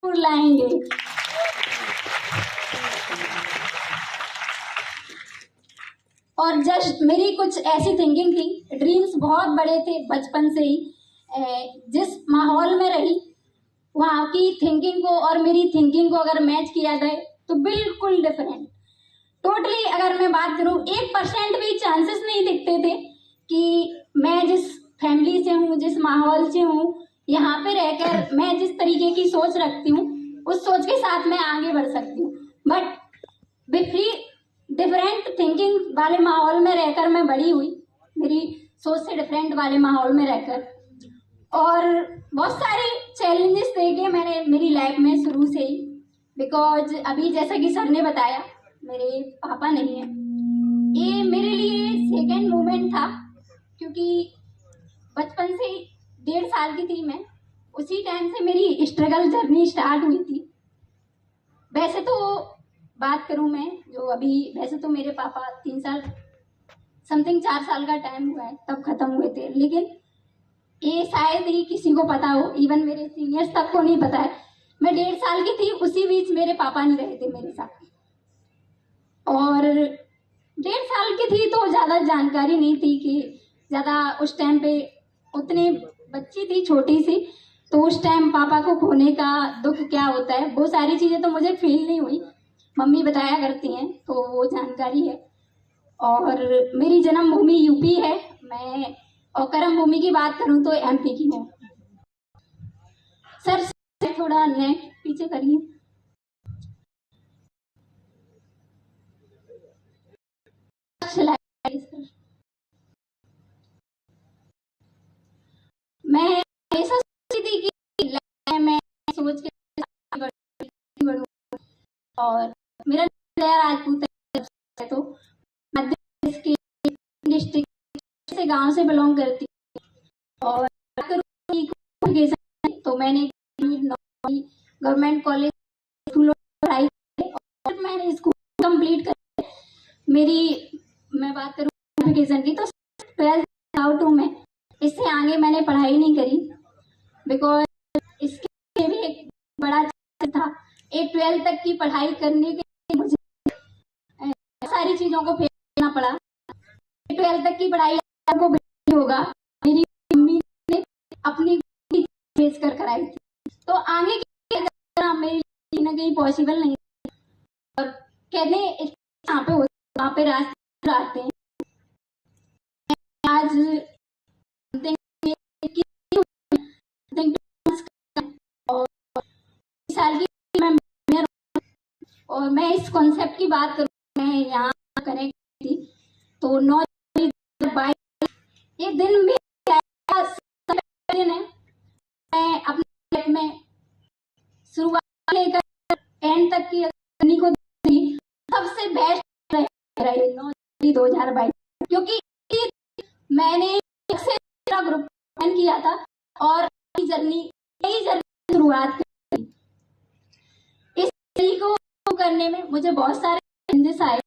जरूर लाएंगे। और जस्ट मेरी कुछ ऐसी थिंकिंग थी, ड्रीम्स बहुत बड़े थे बचपन से ही। जिस माहौल में रही वहाँ की थिंकिंग को और मेरी थिंकिंग को अगर मैच किया जाए तो बिल्कुल डिफरेंट, टोटली। अगर मैं बात करूँ 1% भी चांसेस नहीं दिखते थे कि मैं जिस फैमिली से हूँ, जिस माहौल से हूँ, यहाँ पे रहकर मैं जिस तरीके की सोच रखती हूँ उस सोच के साथ मैं आगे बढ़ सकती हूँ। बट डिफरेंट थिंकिंग वाले माहौल में रहकर मैं बड़ी हुई, मेरी सोच से डिफरेंट वाले माहौल में रहकर, और बहुत सारे चैलेंजेस देखे मैंने मेरी लाइफ में शुरू से ही। बिकॉज अभी जैसा कि सर ने बताया मेरे पापा नहीं है, ये मेरे लिए सेकेंड मोमेंट था, क्योंकि बचपन से 1.5 साल की थी मैं, उसी टाइम से मेरी स्ट्रगल जर्नी स्टार्ट हुई थी। वैसे तो बात करूं मैं जो अभी, वैसे तो मेरे पापा 3 साल समथिंग 4 साल का टाइम हुआ है तब खत्म हुए थे, लेकिन ये शायद ही किसी को पता हो, इवन मेरे सीनियर्स तक को नहीं पता है। मैं 1.5 साल की थी, उसी बीच मेरे पापा नहीं रहे थे मेरे साथ, और 1.5 साल की थी तो ज़्यादा जानकारी नहीं थी कि ज़्यादा उस टाइम पे, उतनी बच्ची थी छोटी सी, तो उस टाइम पापा को खोने का दुख क्या होता है वो सारी चीज़ें तो मुझे फील नहीं हुई, मम्मी बताया करती हैं तो वो जानकारी है। और मेरी जन्मभूमि यूपी है मैं, और कर्म भूमि की बात करूं तो एमपी की हूँ। सर थोड़ा नेट पीछे करिए। मैं ऐसा सोची थी कि मैं सोच के बढ़ूं, और मेरा राजपूत है तो मध्य प्रदेश के डिस्ट्रिक्ट से गांव से बिलोंग करती हूँ। और तो मैंने गवर्नमेंट कॉलेज स्कूलों पढ़ाई और मैंने स्कूल कंप्लीट कर, मेरी मैं बात करूँ क्वालिफिकेशन की तो 12th आउट हूँ मैं, इससे आगे मैंने पढ़ाई नहीं करी। बिकॉज इसके भी एक बड़ा था, 12th तक की पढ़ाई करने के लिए मुझे सारी चीज़ों को फेस करना पड़ा। 12th तक की पढ़ाई को होगा, मेरी मम्मी ने अपनी फेस कर कराई थी, तो आगे की मेरे कहीं ना कहीं पॉसिबल नहीं। और कहते हैं यहाँ पे वहाँ पे रास्ते आते हैं। आज और साल की मैं, और मैं इस कॉन्सेप्ट की बात करूँ, मैं यहाँ कनेक्ट थी तो 9/22 ये दिन भी मैं अपनी लाइफ में शुरुआत लेकर एंड तक की जर्नी को सबसे बेस्ट रही 9/22, क्योंकि मैंने ग्रुप प्लान किया था और नई जर्नी शुरुआत की। इस जर्नी को करने में मुझे बहुत सारे चैलेंजेस आए,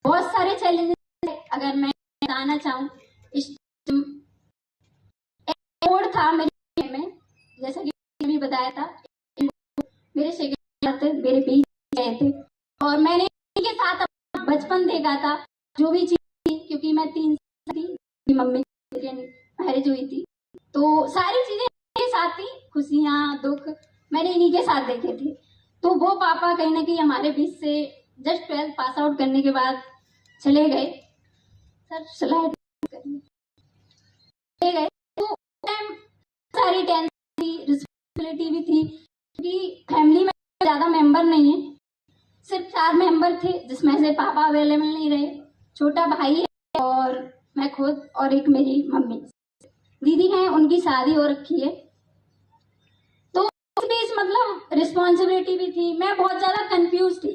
बहुत सारे चैलेंजेस। अगर मैं बताना चाहूँ, मोड़ था मेरे में, जैसा कि मैंने बताया था मेरे सेकंड मेरे बीच गए थे, और मैंने इनके साथ बचपन देखा था जो भी चीज थी, क्योंकि मैं 3 साल थी, मम्मी की मैरिज हुई थी, तो सारी चीजें मेरे साथ थी, खुशियाँ दुख मैंने इन्हीं के साथ देखे थे। तो वो पापा कहीं ना कहीं हमारे बीच से जस्ट 12th पास आउट करने के बाद चले गए। सर स्लाइड चले गए, तो सारी टेंशन थी, रिस्पॉन्सिबिलिटी भी थी, क्योंकि फैमिली में ज़्यादा मेंबर नहीं है, सिर्फ 4 मेंबर थे, जिसमें से पापा अवेलेबल नहीं रहे, छोटा भाई है और मैं खुद, और एक मेरी मम्मी दीदी हैं, उनकी शादी हो रखी है। तो उस बीच मतलब रिस्पॉन्सिबिलिटी भी थी, मैं बहुत ज़्यादा कंफ्यूज थी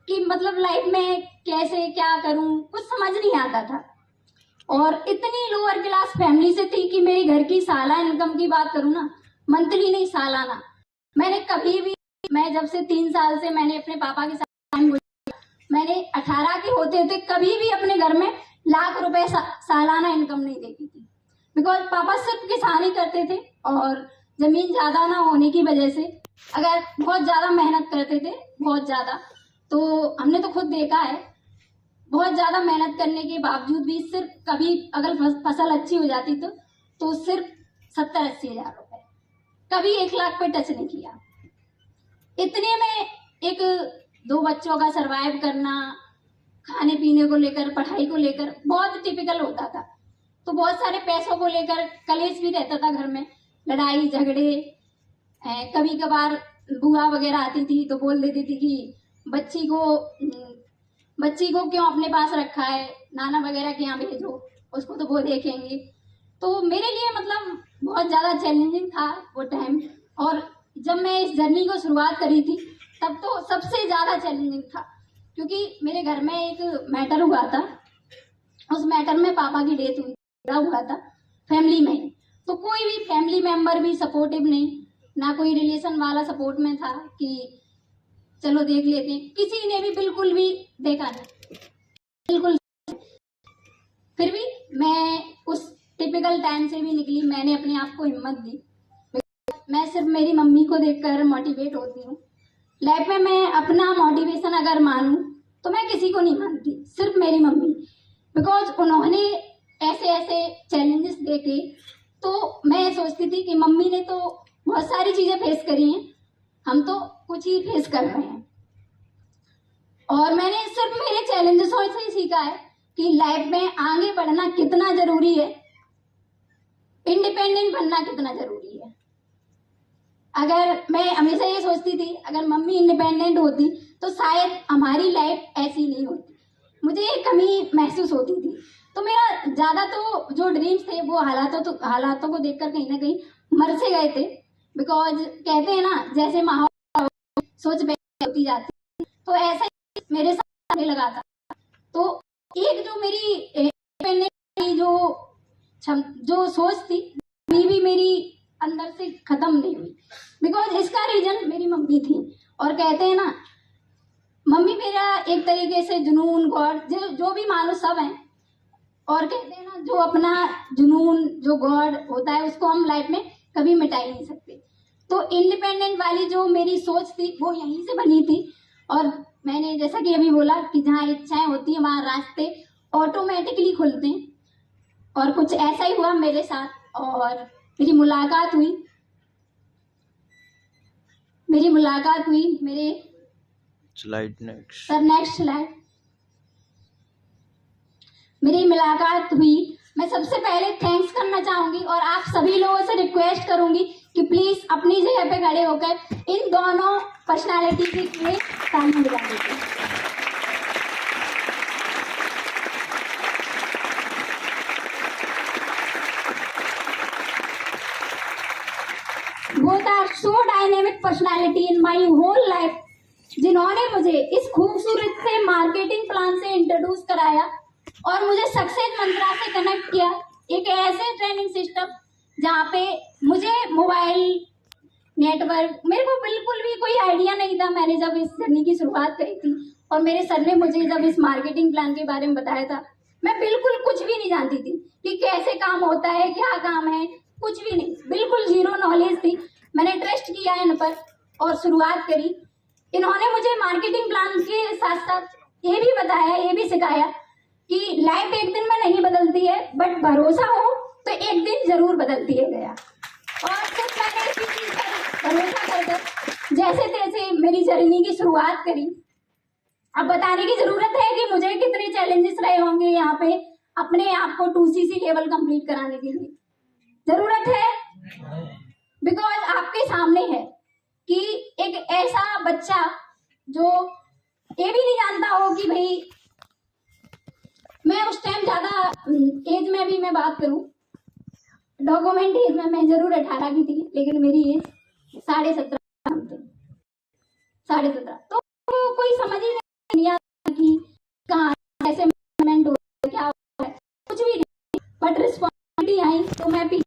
कि मतलब लाइफ में कैसे क्या करूं, कुछ समझ नहीं आता था। और इतनी लोअर क्लास फैमिली से थी कि मेरी घर की सालाना इनकम की बात करूं ना, मंथली नहीं सालाना, मैंने कभी भी, मैं जब से 3 साल से मैंने अपने पापा के साथ टाइम गुजारा, मैंने 18 के होते थे कभी भी अपने घर में लाख रुपए सालाना इनकम नहीं देखी थी। बिकॉज पापा सिर्फ किसानी करते थे और ज़मीन ज़्यादा ना होने की वजह से अगर बहुत ज़्यादा मेहनत करते थे, बहुत ज़्यादा, तो हमने तो खुद देखा है, बहुत ज़्यादा मेहनत करने के बावजूद भी सिर्फ कभी अगर फसल अच्छी हो जाती तो सिर्फ 70-80 हज़ार रुपए, कभी 1 लाख पे टच नहीं किया। इतने में एक 2 बच्चों का सरवाइव करना, खाने पीने को लेकर, पढ़ाई को लेकर बहुत टिपिकल होता था। तो बहुत सारे पैसों को लेकर कलेश भी रहता था घर में, लड़ाई झगड़े। कभी कभार बुआ वगैरह आती थी तो बोल देती थी कि बच्ची को क्यों अपने पास रखा है, नाना वगैरह के यहाँ भेजो, उसको तो वो देखेंगे। तो मेरे लिए मतलब बहुत ज़्यादा चैलेंजिंग था वो टाइम। और जब मैं इस जर्नी को शुरुआत करी थी तब तो सबसे ज़्यादा चैलेंजिंग था, क्योंकि मेरे घर में एक मैटर हुआ था। उस मैटर में पापा की डेथ हुआ था फैमिली में। तो कोई भी फैमिली मेंबर भी सपोर्टिव नहीं, ना कोई रिलेशन वाला सपोर्ट में था कि चलो देख लेते हैं, किसी ने भी बिल्कुल भी देखा नहीं, बिल्कुल। फिर भी मैं उस टिपिकल टाइम से भी निकली, मैंने अपने आप को हिम्मत दी। मैं सिर्फ मेरी मम्मी को देखकर मोटिवेट होती हूँ लाइफ में। मैं अपना मोटिवेशन अगर मानूं तो मैं किसी को नहीं मानती, सिर्फ मेरी मम्मी। बिकॉज उन्होंने ऐसे ऐसे चैलेंजेस देखे, तो मैं सोचती थी कि मम्मी ने तो बहुत सारी चीज़ें फेस करी हैं, हम तो कुछ ही फेस कर रहे हैं। और मैंने सिर्फ मेरे चैलेंजेसों से ही सीखा है कि लाइफ में आगे बढ़ना कितना जरूरी है, इंडिपेंडेंट बनना कितना जरूरी है। अगर मैं हमेशा ये सोचती थी अगर मम्मी इंडिपेंडेंट होती तो शायद हमारी लाइफ ऐसी नहीं होती, मुझे ये कमी महसूस होती थी। तो मेरा ज़्यादा तो जो ड्रीम्स थे वो हालातों को देखकर कहीं ना कहीं मर से गए थे। बिकॉज कहते हैं ना, जैसे माहौल सोच होती जाती, तो ऐसा ही मेरे साथ आने लगा था। तो एक जो मेरी जो सोच थी भी मेरी अंदर से खत्म नहीं हुई। बिकॉज इसका रीजन मेरी मम्मी थी। और कहते हैं ना, मम्मी मेरा एक तरीके से जुनून, गॉड, जो भी मानो सब है। और कहते हैं ना, जो अपना जुनून, जो गॉड होता है, उसको हम लाइफ में कभी मिटा ही नहीं सकते। तो इंडिपेंडेंट वाली जो मेरी सोच थी वो यहीं से बनी थी। और मैंने जैसा कि अभी बोला कि जहाँ इच्छाएं होती हैं वहाँ रास्ते ऑटोमेटिकली खुलते हैं। और कुछ ऐसा ही हुआ मेरे साथ। और मेरी मुलाकात हुई मेरे slide next sir, next slide. मेरी मुलाकात हुई। मैं सबसे पहले थैंक्स करना चाहूंगी और आप सभी लोगों से रिक्वेस्ट करूंगी कि प्लीज अपनी जगह पे खड़े होकर इन दोनों पर्सनालिटी के लिए तालियां बजा दीजिए। Both are so dynamic personality in my whole life, जिन्होंने मुझे इस खूबसूरत से मार्केटिंग प्लान से इंट्रोड्यूस कराया और मुझे सक्सेस मंत्रा से कनेक्ट किया। एक ऐसे ट्रेनिंग सिस्टम जहाँ पे मुझे मोबाइल नेटवर्क, मेरे को बिल्कुल भी कोई आइडिया नहीं था। मैंने जब इस जर्नी की शुरुआत करी थी और मेरे सर ने मुझे जब इस मार्केटिंग प्लान के बारे में बताया था, मैं बिल्कुल कुछ भी नहीं जानती थी कि कैसे काम होता है, क्या काम है, कुछ भी नहीं, बिल्कुल जीरो नॉलेज थी। मैंने ट्रस्ट किया इन पर और शुरुआत करी। इन्होंने मुझे मार्केटिंग प्लान के साथ साथ ये भी बताया, ये भी सिखाया कि लाइफ एक दिन में नहीं बदलती है, बट भरोसा हो तो एक दिन जरूर बदलती है गया। और सिर्फ मैंने इसी चीज पर भरोसा कर जैसे तैसे मेरी जर्नी की शुरुआत करी। अब बताने की जरूरत है कि मुझे कितने चैलेंजेस रहे होंगे यहाँ पे अपने आप को 2CC लेवल कंप्लीट कराने के लिए। जरूरत है बिकॉज आपके सामने है कि एक ऐसा बच्चा जो ये भी नहीं जानता हो कि भाई, मैं उस टाइम ज्यादा एज में भी मैं बात करूं, डॉक्यूमेंट एज में मैं जरूर 18 की थी, लेकिन मेरी एज 17.5 17.5। तो कोई समझ ही नहीं आता कि कहाँ कैसे मैनेजमेंट हो, क्या हो है, कुछ भी नहीं। बट रिस्पॉन्सिबिलिटी आई तो मैं पीछे,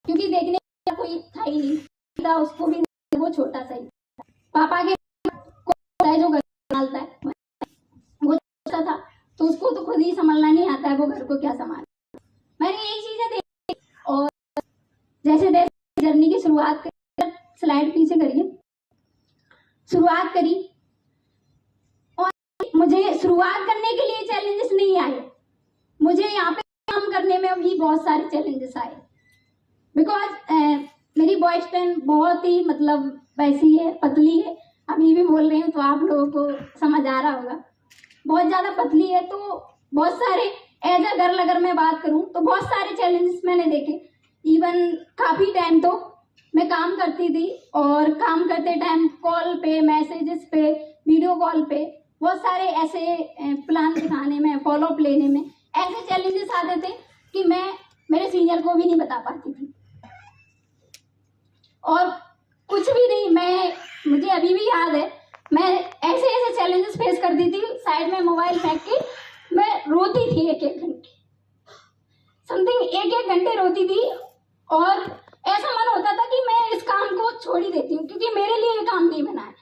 क्योंकि देखने का कोई था ही नहीं था, उसको भी वो छोटा सा ही पापा के जो घर संभालता है वो छोटा था, तो उसको तो खुद ही संभालना नहीं आता है, वो घर को क्या संभाल। मैंने यही चीजें देखी और जैसे जैसे जर्नी की शुरुआत करी, स्लाइड पीछे करिए, शुरुआत करी। और मुझे शुरुआत करने के लिए चैलेंजेस नहीं आए, मुझे यहाँ पे काम करने में भी बहुत सारे चैलेंजेस आए। बिकॉज मेरी बॉयज फ्रेंड बहुत ही मतलब वैसी है, पतली है, अभी भी बोल रही हूँ तो आप लोगों को समझ आ रहा होगा, बहुत ज़्यादा पतली है। तो बहुत सारे एज अ गर्ल अगर मैं बात करूँ तो बहुत सारे चैलेंजेस मैंने देखे। इवन काफ़ी टाइम तो मैं काम करती थी और काम करते टाइम कॉल पे, मैसेजेस पे, वीडियो कॉल पे बहुत सारे ऐसे प्लान दिखाने में, फॉलोअप लेने में ऐसे चैलेंजेस आते थे कि मैं मेरे सीनियर को भी नहीं बता पाती थी। और कुछ भी नहीं, मुझे अभी भी याद है, मैं ऐसे ऐसे चैलेंजेस फेस करती थी, साइड में मोबाइल फेंक के मैं रोती थी, एक एक घंटे समथिंग, एक एक घंटे रोती थी। और ऐसा मन होता था कि मैं इस काम को छोड़ ही देती हूँ क्योंकि मेरे लिए ये काम नहीं बना है,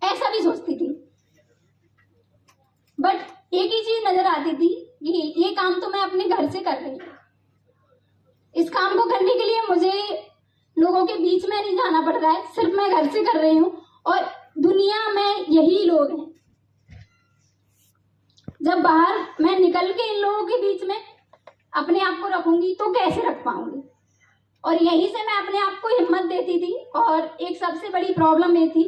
ऐसा भी सोचती थी। बट एक ही चीज नजर आती थी कि ये काम तो मैं अपने घर से कर रही हूँ, इस काम को करने के लिए मुझे लोगों के बीच में नहीं जाना पड़ रहा है, सिर्फ मैं घर से कर रही हूँ और दुनिया में यही लोग हैं। जब बाहर मैं निकल के इन लोगों के बीच में अपने आप को रखूंगी तो कैसे रख पाऊंगी। और यहीं से मैं अपने आप को हिम्मत देती थी। और एक सबसे बड़ी प्रॉब्लम ये थी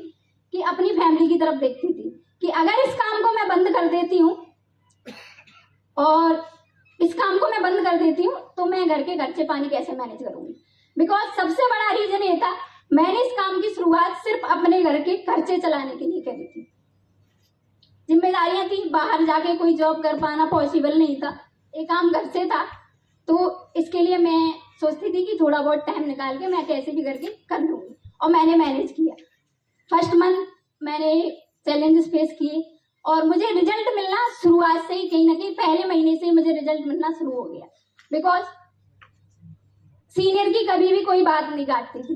कि अपनी फैमिली की तरफ देखती थी कि अगर इस काम को मैं बंद कर देती हूँ तो मैं घर के खर्चे पानी कैसे मैनेज करूंगी। बिकॉज सबसे बड़ा रीजन ये था, मैंने इस काम की शुरुआत सिर्फ अपने घर के खर्चे चलाने के लिए करी थी। जिम्मेदारियां थी, बाहर जाके कोई जॉब कर पाना पॉसिबल नहीं था, एक काम घर से था, तो इसके लिए मैं सोचती थी कि थोड़ा बहुत टाइम निकाल के मैं कैसे भी करके कर लूंगी। और मैंने मैनेज किया। फर्स्ट मंथ मैंने चैलेंजेस फेस किए और मुझे रिजल्ट मिलना शुरुआत से ही, कहीं ना कहीं पहले महीने से ही मुझे रिजल्ट मिलना शुरू हो गया। बिकॉज सीनियर की कभी भी कोई बात नहीं काटती थी,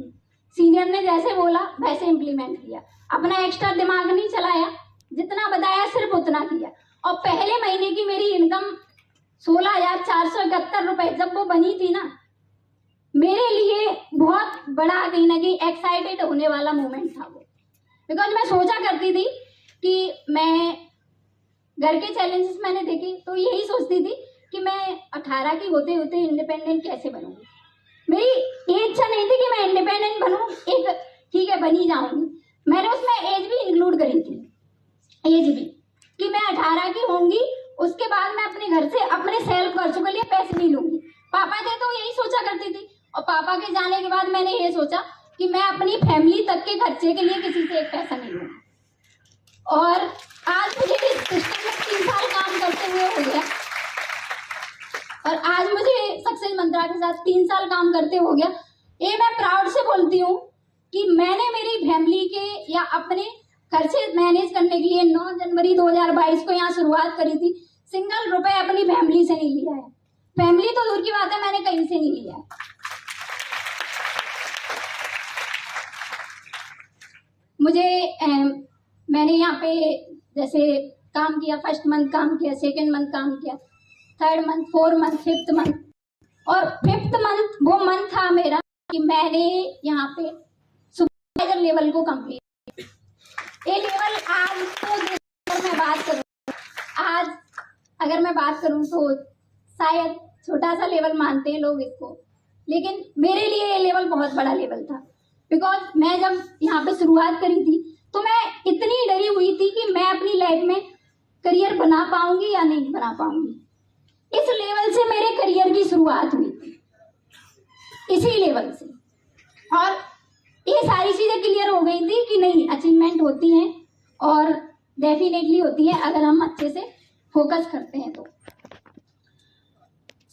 सीनियर ने जैसे बोला वैसे इम्प्लीमेंट किया, अपना एक्स्ट्रा दिमाग नहीं चलाया, जितना बताया सिर्फ उतना किया। और पहले महीने की मेरी इनकम 16,471 रुपए जब वो बनी थी ना, मेरे लिए बहुत बड़ा कहीं ना कहीं एक्साइटेड होने वाला मोमेंट था वो। बिकॉज मैं सोचा करती थी कि मैं घर के चैलेंजेस मैंने देखे तो यही सोचती थी कि मैं 18 की होते होते इंडिपेंडेंट कैसे बनूंगी। मेरी ये इच्छा नहीं थी कि मैं इंडिपेंडेंट बनूं, एक ठीक है बनी जाऊंगी, मैंने उसमें एज भी इंक्लूड करी थी, एज भी कि मैं 18 की होंगी, उसके बाद मैं अपने घर से अपने सेल्फ खर्चों के लिए पैसे नहीं लूंगी। पापा थे तो यही सोचा करती थी, और पापा के जाने के बाद मैंने ये सोचा कि मैं अपनी फैमिली तक के खर्चे के लिए किसी से एक पैसा नहीं लूंगी। और आज मुझे इस सिस्टम में 3 साल काम करते हुए हो गया, और आज मुझे सक्सेस मंत्रा के साथ 3 साल काम करते हो गया। ये मैं प्राउड से बोलती हूँ कि मैंने मेरी फैमिली के या अपने खर्चे मैनेज करने के लिए 9 जनवरी 2022 को यहाँ शुरुआत करी थी। सिंगल रुपए अपनी फैमिली से नहीं लिया है, फैमिली तो दूर की बात है, मैंने कहीं से नहीं लिया है। मैंने यहाँ पे जैसे काम किया, फर्स्ट मंथ काम किया, सेकेंड मंथ काम किया, third month, 4th month, 5th month, और 5th मंथ वो मंथ था मेरा कि मैंने यहाँ पे सुपरवाइजर लेवल को कंप्लीट। ये लेवल आज तो अगर मैं बात करूँ तो शायद छोटा सा लेवल मानते हैं लोग इसको, लेकिन मेरे लिए ये लेवल बहुत बड़ा लेवल था। बिकॉज मैं जब यहाँ पे शुरुआत करी थी तो मैं इतनी डरी हुई थी कि मैं अपनी लाइफ में करियर बना पाऊंगी या नहीं बना पाऊंगी। इस लेवल से मेरे करियर की शुरुआत हुई थी, इसी लेवल से। और ये सारी चीजें क्लियर हो गई थी कि नहीं, अचीवमेंट होती हैं और डेफिनेटली होती है अगर हम अच्छे से फोकस करते हैं तो।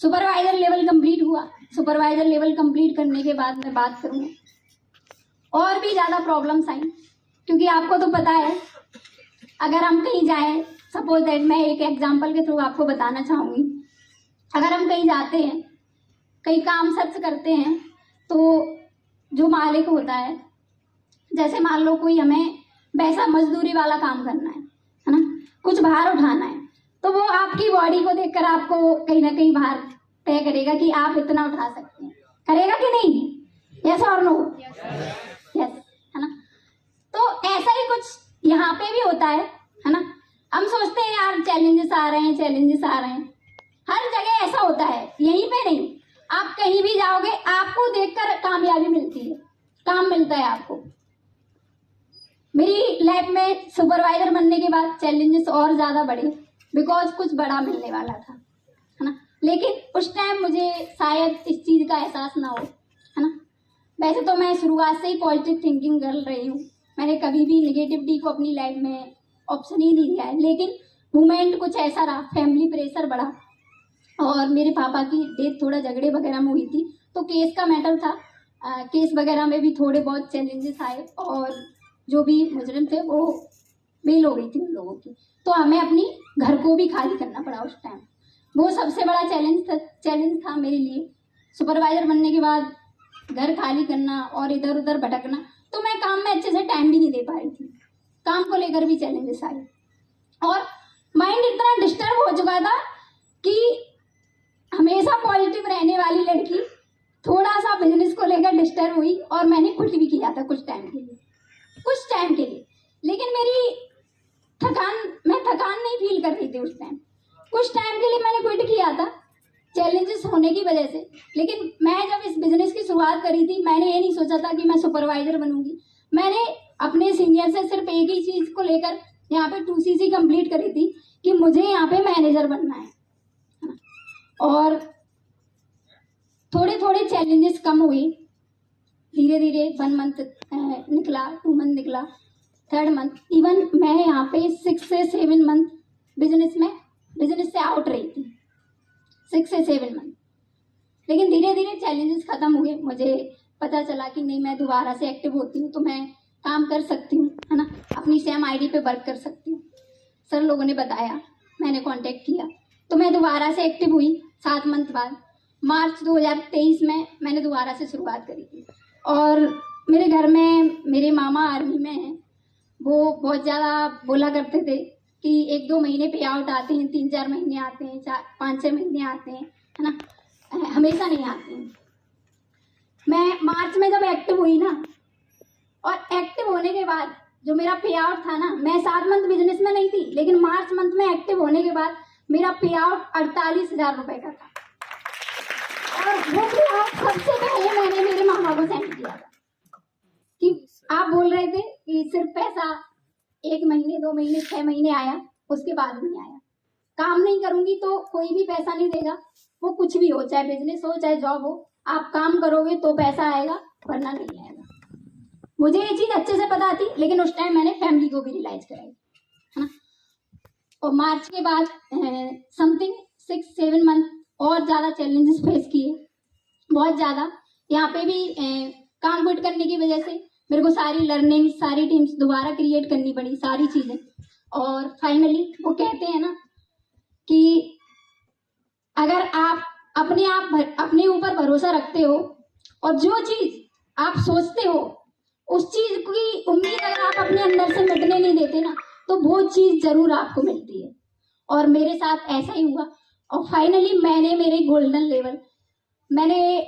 सुपरवाइजर लेवल कंप्लीट हुआ। सुपरवाइजर लेवल कंप्लीट करने के बाद मैं बात करूँ, और भी ज़्यादा प्रॉब्लम्स आई, क्योंकि आपको तो पता है अगर हम कहीं जाएं, सपोज दैट मैं एक एग्जांपल के थ्रू आपको बताना चाहूँगी, अगर हम कहीं जाते हैं, कहीं काम सर्च करते हैं, तो जो मालिक होता है, जैसे मान लो कोई हमें वैसा मजदूरी वाला काम करना है ना, कुछ भार उठाना है, तो वो आपकी बॉडी को देखकर आपको कहीं ना कहीं भार तय करेगा कि आप इतना उठा सकते हैं, करेगा कि नहीं। यस और नो? यस, है ना? तो ऐसा ही कुछ यहाँ पे भी होता है ना? हम सोचते हैं यार चैलेंजेस आ रहे हैं, चैलेंजेस आ रहे हैं, हर जगह ऐसा होता है, यहीं पे नहीं, आप कहीं भी जाओगे आपको देखकर कामयाबी मिलती है, काम मिलता है आपको। मेरी लाइफ में सुपरवाइजर बनने के बाद चैलेंजेस और ज्यादा बढ़े, बिकॉज कुछ बड़ा मिलने वाला था, है ना? लेकिन उस टाइम मुझे शायद इस चीज का एहसास ना हो, है ना? वैसे तो मैं शुरुआत से ही पॉजिटिव थिंकिंग कर रही हूँ, मैंने कभी भी निगेटिविटी को अपनी लाइफ में ऑप्शन ही नहीं दिया है। लेकिन मोमेंट कुछ ऐसा रहा, फैमिली प्रेशर बढ़ा और मेरे पापा की डेथ थोड़ा झगड़े वगैरह में हुई थी, तो केस का मैटर था, केस वगैरह में भी थोड़े बहुत चैलेंजेस आए और जो भी मुजरिम थे वो बेल हो गई थी उन लोगों की, तो हमें अपनी घर को भी खाली करना पड़ा उस टाइम। वो सबसे बड़ा चैलेंज था मेरे लिए। सुपरवाइजर बनने के बाद घर खाली करना और इधर उधर भटकना, तो मैं काम में अच्छे से टाइम भी नहीं दे पा रही थी, काम को लेकर भी चैलेंजेस आए और माइंड इतना डिस्टर्ब हो चुका था कि हमेशा पॉजिटिव रहने वाली लड़की थोड़ा सा बिजनेस को लेकर डिस्टर्ब हुई और मैंने क्विट भी किया था कुछ टाइम के लिए। लेकिन मैं थकान नहीं फील कर रही थी उस टाइम, कुछ टाइम के लिए मैंने क्विट किया था चैलेंजेस होने की वजह से। लेकिन मैं जब इस बिजनेस की शुरुआत करी थी, मैंने ये नहीं सोचा था कि मैं सुपरवाइजर बनूंगी। मैंने अपने सीनियर से सिर्फ एक ही चीज को लेकर यहाँ पे 2cc कंप्लीट करी थी कि मुझे यहाँ पे मैनेजर बनना है, और थोड़े थोड़े चैलेंजेस कम हुए, धीरे धीरे 1 मंथ निकला, 2 मंथ निकला, 3rd मंथ, इवन मैं यहाँ पे 6 से 7 मंथ बिजनेस से आउट रही थी, 6 से 7 मंथ। लेकिन धीरे धीरे चैलेंजेस खत्म हुए, मुझे पता चला कि नहीं, मैं दोबारा से एक्टिव होती हूँ तो मैं काम कर सकती हूँ, है ना? अपनी सेम आईडी पे वर्क कर सकती हूँ। सर लोगों ने बताया, मैंने कांटेक्ट किया, तो मैं दोबारा से एक्टिव हुई 7 मंथ बाद। मार्च 2023 में मैंने दोबारा से शुरुआत करी थी। और मेरे घर में मेरे मामा आर्मी में हैं, वो बहुत ज़्यादा बोला करते थे कि 1-2 महीने पे आउट आते हैं, 3-4 महीने आते हैं, 5-6 महीने आते हैं, है ना? हमेशा नहीं आते हैं। मैं मार्च में जब एक्टिव हुई ना, और एक्टिव होने के बाद जो मेरा पे आउट था ना, मैं 7 मंथ बिजनेस में नहीं थी, लेकिन मार्च मंथ में एक्टिव होने के बाद मेरा पे आउट 48,000 रुपए का था। और वो पे आउट सबसे पहले मैंने मेरे मामा को सेंड किया था कि आप बोल रहे थे कि सिर्फ पैसा 1 महीने 2 महीने 6 महीने आया, उसके बाद नहीं आया। काम नहीं करूंगी तो कोई भी पैसा नहीं देगा, वो कुछ भी हो, चाहे बिजनेस हो चाहे जॉब हो, आप काम करोगे तो पैसा आएगा, वरना नहीं आएगा। मुझे ये चीज अच्छे से पता थी, लेकिन उस टाइम मैंने फैमिली को भी रियलाइज कराई, है ना? और मार्च के बाद समथिंग 6-7 मंथ और ज्यादा चैलेंजेस फेस किए, बहुत ज्यादा। यहाँ पे भी काम क्विट करने की वजह से मेरे को सारी लर्निंग, सारी टीम्स दोबारा क्रिएट करनी पड़ी, सारी चीजें। और फाइनली वो कहते हैं ना कि अगर आप अपने ऊपर भरोसा रखते हो और जो चीज आप सोचते हो उस चीज की उम्मीद अगर आप अपने अंदर से मिटने नहीं देते ना, तो वो चीज जरूर आपको मिलती है। और मेरे साथ ऐसा ही हुआ। और फाइनली मैंने मेरे गोल्डन लेवल, मैंने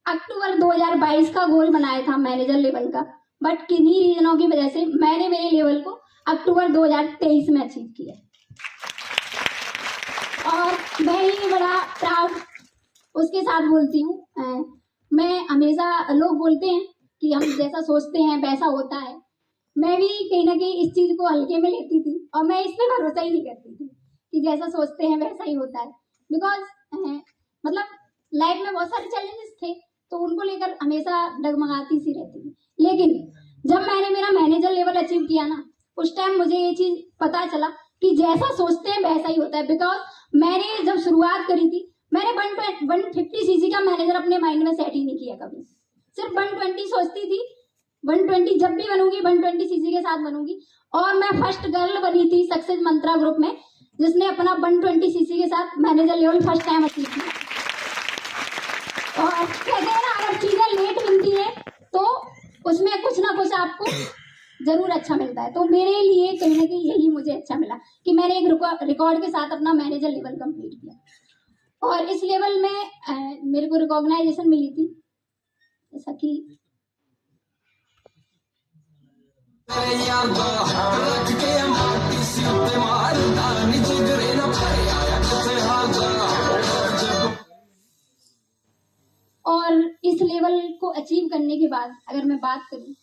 अक्टूबर 2022 का गोल बनाया था मैनेजर लेवल का, बट किन्हीं रीजनों की वजह से मैंने मेरे लेवल को अक्टूबर 2023 में अचीव किया। और मैं ही बड़ा प्राउड उसके साथ बोलती हूँ। मैं हमेशा, लोग बोलते हैं कि हम जैसा सोचते हैं वैसा होता है, मैं भी कहीं ना कहीं इस चीज को हल्के में लेती थी और मैं इस पे भरोसा ही नहीं करती थी कि जैसा सोचते हैं वैसा ही होता है। बिकॉज मतलब लाइफ में बहुत सारे चैलेंजेस थे, तो उनको लेकर हमेशा डगमगाती सी रहती थी। लेकिन जब मैंने मेरा मैनेजर लेवल अचीव किया ना, उस टाइम मुझे ये चीज पता चला कि जैसा सोचते हैं वैसा ही होता है। बिकॉज मैंने जब शुरुआत करी थी, मैंने 150cc का मैनेजर अपने माइंड में सेट ही नहीं किया कभी, सिर्फ 120 सोचती थी। 120 जब भी बनूंगी 120cc के साथ बनूंगी। और मैं फर्स्ट गर्ल बनी थी सक्सेस मंत्रा ग्रुप में, जिसने अपना 120cc के साथ manager level first time achieve किया। और कहते हैं ना, अगर चीजें लेट मिलती है तो उसमें कुछ ना कुछ आपको जरूर अच्छा मिलता है। तो मेरे लिए कहीं ना कहीं यही मुझे अच्छा मिला कि मैंने एक रिकॉर्ड के साथ अपना मैनेजर लेवल कंप्लीट किया। और इस लेवल में मेरे को रिकॉग्नाइजेशन मिली थी जैसा कि और इस लेवल को अचीव करने के बाद अगर मैं बात करूं,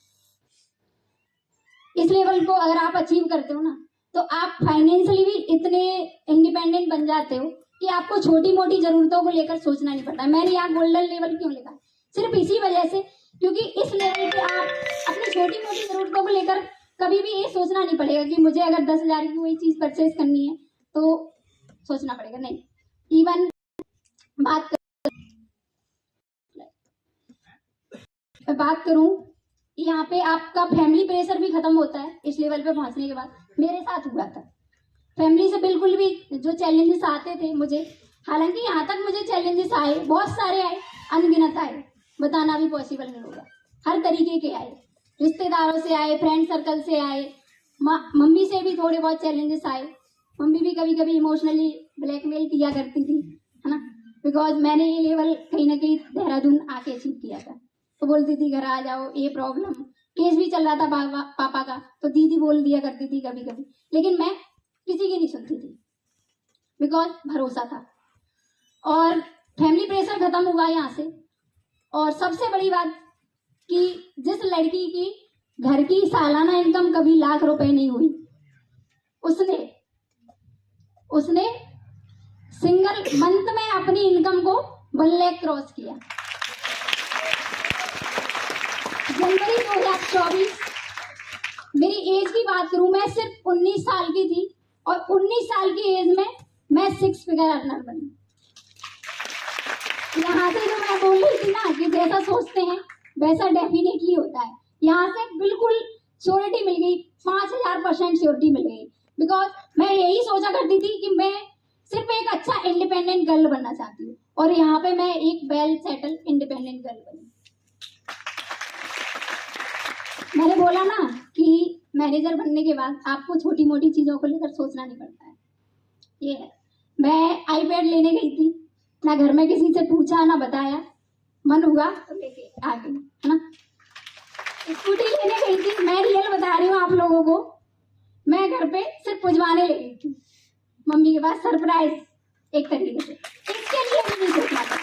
इस लेवल को अगर आप अचीव करते हो ना, तो आप फाइनेंशियली भी इतने इंडिपेंडेंट बन जाते हो कि आपको छोटी मोटी जरूरतों को लेकर सोचना नहीं पड़ता। मैंने यहाँ गोल्डन लेवल क्यों लिखा है, सिर्फ इसी वजह से, क्योंकि इस लेवल पे आप अपनी छोटी मोटी जरूरतों को लेकर कभी भी ये सोचना नहीं पड़ेगा कि मुझे अगर 10,000 की कोई चीज परचेज करनी है तो सोचना पड़ेगा, नहीं। इवन बात करूं यहाँ पे आपका फैमिली प्रेशर भी खत्म होता है इस लेवल पे पहुंचने के बाद। मेरे साथ हुआ था, फैमिली से बिल्कुल भी जो चैलेंजेस आते थे मुझे, हालांकि यहाँ तक मुझे चैलेंजेस आए, बहुत सारे आए, अनगिनत आए, बताना भी पॉसिबल नहीं होगा। हर तरीके के आए, रिश्तेदारों से आए, फ्रेंड सर्कल से आए, मम्मी से भी थोड़े बहुत चैलेंजेस आए। मम्मी भी कभी कभी इमोशनली ब्लैकमेल किया करती थी, है ना, बिकॉज मैंने ये लेवल कहीं ना कहीं देहरादून आके अचीव किया था। तो बोलती थी घर आ जाओ, ये प्रॉब्लम, केस भी चल रहा था पापा का, तो दीदी बोल दिया करती थी कभी कभी, लेकिन मैं किसी की नहीं सुनती थी बिकॉज भरोसा था। और फैमिली प्रेशर खत्म हुआ यहाँ से। और सबसे बड़ी बात कि जिस लड़की की घर की सालाना इनकम कभी लाख रुपए नहीं हुई, उसने सिंगल मंथ में अपनी इनकम को 1 लाख क्रॉस किया। जनवरी 2024, मेरी एज की बात करूं, मैं सिर्फ 19 साल की थी और 19 साल की एज में मैं 6 फिगर अर्नर बनी। यहाँ से जो मैं बोल रही थी ना कि जैसा सोचते हैं वैसा डेफिनेटली होता है, यहाँ से बिल्कुल श्योरिटी मिल गई, 5000% श्योरिटी मिल गई। बिकॉज मैं यही सोचा करती थी कि मैं सिर्फ एक अच्छा इंडिपेंडेंट गर्ल बनना चाहती हूँ, और यहाँ पे मैं एक वेल सेटल इंडिपेंडेंट गर्ल बनी। मैंने बोला ना कि मैनेजर बनने के बाद आपको छोटी मोटी चीजों को लेकर सोचना नहीं पड़ता है। ये है, मैं आईपैड लेने गई थी, ना घर में किसी से पूछा ना बताया, मन हुआ तो लेके आ गई, है ना। स्कूटी लेने गई थी, मैं रियल बता रही हूँ आप लोगों को, मैं घर पे सिर्फ पुजवाने ले गई थी मम्मी के पास, सरप्राइज एक तरीके से, इसके लिए भी नहीं सोचना था।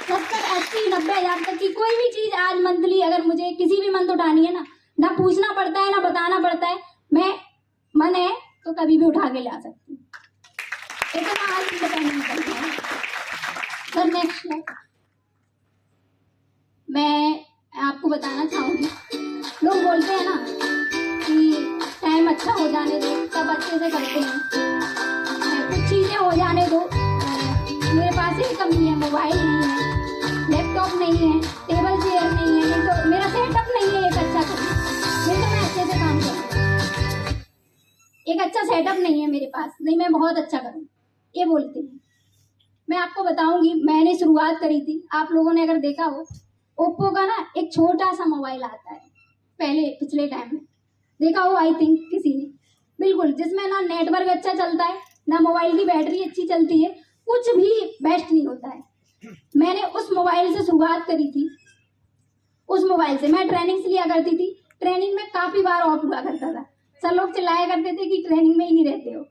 70-80-90 हजार तक की कोई भी चीज आज मंथली अगर मुझे किसी भी मंथ उठानी है ना पूछना पड़ता है ना बताना पड़ता है, मैं मन है तो कभी भी उठा के ला सकती हूँ, इतना आज इंडिपेंडेंट करता है। सर नेक्स्ट है, मैं आपको बताना चाहूंगी, लोग बोलते हैं ना कि टाइम अच्छा हो जाने दो, सब अच्छे से करते हैं, कुछ चीजें हो जाने दो। मेरे पास इनकम नहीं है, मोबाइल नहीं है, लैपटॉप नहीं है, टेबल चेयर नहीं है, नहीं तो मेरा सेटअप नहीं है एक अच्छा करना, नहीं तो मैं अच्छे से काम करूँ। एक अच्छा सेटअप नहीं है मेरे पास, नहीं मैं बहुत अच्छा करूँ, ये बोलते हैं। मैं आपको बताऊंगी, मैंने शुरुआत करी थी, आप लोगों ने अगर देखा हो, ओप्पो का ना एक छोटा सा मोबाइल आता है, पहले पिछले टाइम में देखा हो आई थिंक किसी ने, बिल्कुल, जिसमें ना नेटवर्क अच्छा चलता है, ना मोबाइल की बैटरी अच्छी चलती है, कुछ भी बेस्ट नहीं होता है। मैंने उस मोबाइल से शुरुआत करी थी, उस मोबाइल से मैं ट्रेनिंग्स लिया करती थी, ट्रेनिंग में काफी बार ऑफ हुआ करता था, सब लोग चिल्लाया करते थे कि ट्रेनिंग में ही नहीं रहते हो,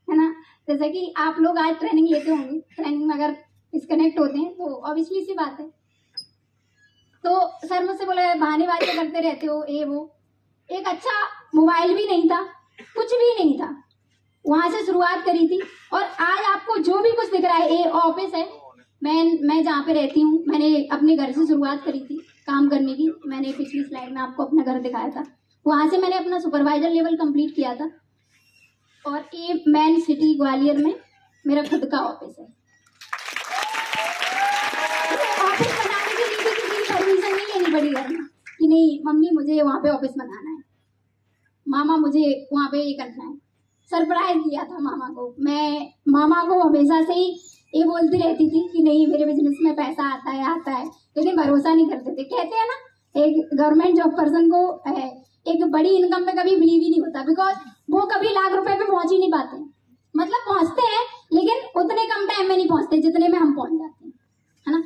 है ना। जैसे कि आप लोग आज ट्रेनिंग लेते होंगे, ट्रेनिंग में अगर डिस्कनेक्ट होते हैं तो ऑब्वियसली सी बात है, तो सर मुझसे बोले बहानेबाजी करते रहते हो, ये वो। एक अच्छा मोबाइल भी नहीं था, कुछ भी नहीं था, वहां से शुरुआत करी थी। और आज आपको जो भी कुछ दिख रहा है, ये ऑफिस है, मैं जहाँ पे रहती हूँ, मैंने अपने घर से शुरुआत करी थी काम करने की। मैंने पिछली स्लाइड में आपको अपना घर दिखाया था, वहां से मैंने अपना सुपरवाइजर लेवल कंप्लीट किया था, और ये मैन सिटी ग्वालियर में मेरा खुद का ऑफिस है। ऑफिस बनाने के लिए भी किसी की परमिशन नहीं लेनी पड़ी घर में कि नहीं मम्मी मुझे वहाँ पे ऑफिस बनाना है, मामा मुझे वहाँ पे ये करना है। सरप्राइज दिया था मामा को, मैं मामा को हमेशा से ही ये बोलती रहती थी कि नहीं मेरे बिजनेस में पैसा आता है, लेकिन भरोसा नहीं करते थे। कहते हैं ना, एक गवर्नमेंट जॉब पर्सन को एक बड़ी इनकम में कभी बिलीव ही नहीं होता, बिकॉज वो कभी लाख रुपए पे पहुंच ही नहीं पाते, मतलब पहुंचते हैं लेकिन उतने कम टाइम में नहीं पहुंचते जितने में हम पहुंच जाते हैं, है ना।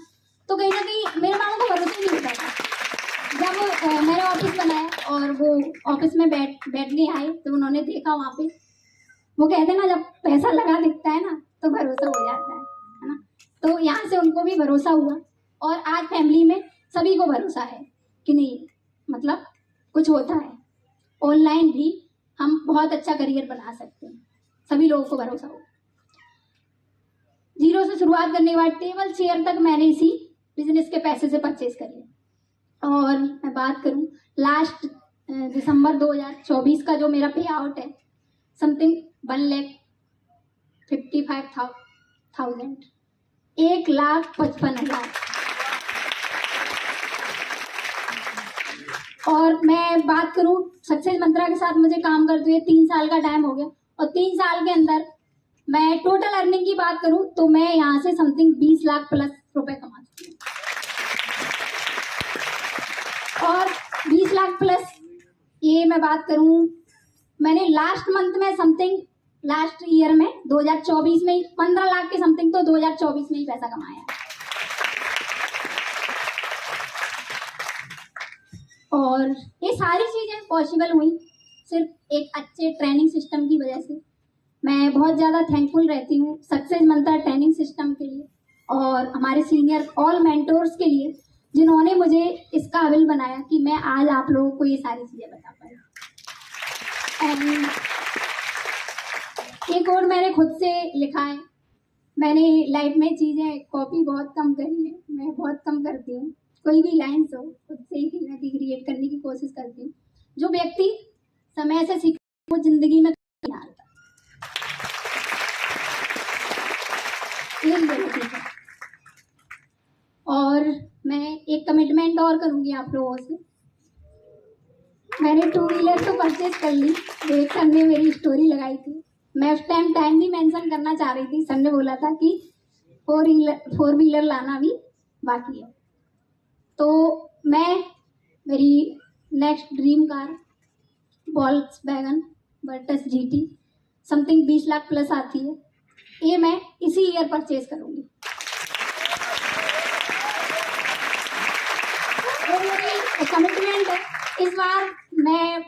तो कहीं ना कहीं मेरे मामा को भरोसा नहीं होता था। जब मैंने ऑफिस बनाया और वो ऑफिस में बैठने आए तो उन्होंने देखा वहाँ पे, वो कहते हैं ना जब पैसा लगा दिखता है ना तो भरोसा हो जाता है ना। तो यहाँ से उनको भी भरोसा हुआ और आज फैमिली में सभी को भरोसा है कि नहीं मतलब कुछ होता है, ऑनलाइन भी हम बहुत अच्छा करियर बना सकते हैं, सभी लोगों को भरोसा हो। जीरो से शुरुआत करने के बाद टेबल चेयर तक मैंने इसी बिजनेस के पैसे से परचेज करी। और मैं बात करूं लास्ट दिसंबर 2024 का जो मेरा पे आउट है समथिंग 1,55,000, 1,55,000। और मैं बात करूं सक्सेस मंत्रा के साथ मुझे काम करते हुए 3 साल का टाइम हो गया और 3 साल के अंदर मैं टोटल अर्निंग की बात करूं तो मैं यहाँ से समथिंग 20 लाख प्लस रुपए कमा चुकी हूँ। और 20 लाख प्लस ये मैं बात करूं, मैंने लास्ट मंथ में समथिंग लास्ट ईयर में 2024 में ही 15 लाख के समथिंग तो 2024 में ही पैसा कमाया। और ये सारी चीजें पॉसिबल हुई सिर्फ एक अच्छे ट्रेनिंग सिस्टम की वजह से। मैं बहुत ज़्यादा थैंकफुल रहती हूँ सक्सेस मंत्रा ट्रेनिंग सिस्टम के लिए और हमारे सीनियर ऑल मेंटोर्स के लिए जिन्होंने मुझे इस काबिल बनाया कि मैं आज आप लोगों को ये सारी चीज़ें बता पाई। एंड एक और मैंने खुद से लिखा है, मैंने लाइफ में चीज़ें कॉपी बहुत कम करी है, मैं बहुत कम करती हूँ। कोई भी लाइन्स हो खुद से ही कहीं ना कहीं क्रिएट करने की कोशिश करती हूँ। जो व्यक्ति समय से सीखता वो जिंदगी में नहीं आता। है। और मैं एक कमिटमेंट और करूंगी आप लोगों से। मैंने 2 व्हीलर तो परचेज कर ली, एक सर ने मेरी स्टोरी लगाई थी, मैं उस टाइम भी मेंशन करना चाह रही थी। सर ने बोला था कि 4 व्हीलर लाना भी बाकी है। तो मैं मेरी next dream car Volkswagen Virtus GT something 20 lakh plus आती है, ये मैं इसी ईयर परचेज करूंगी। मेरी कमिटमेंट है इस बार मैं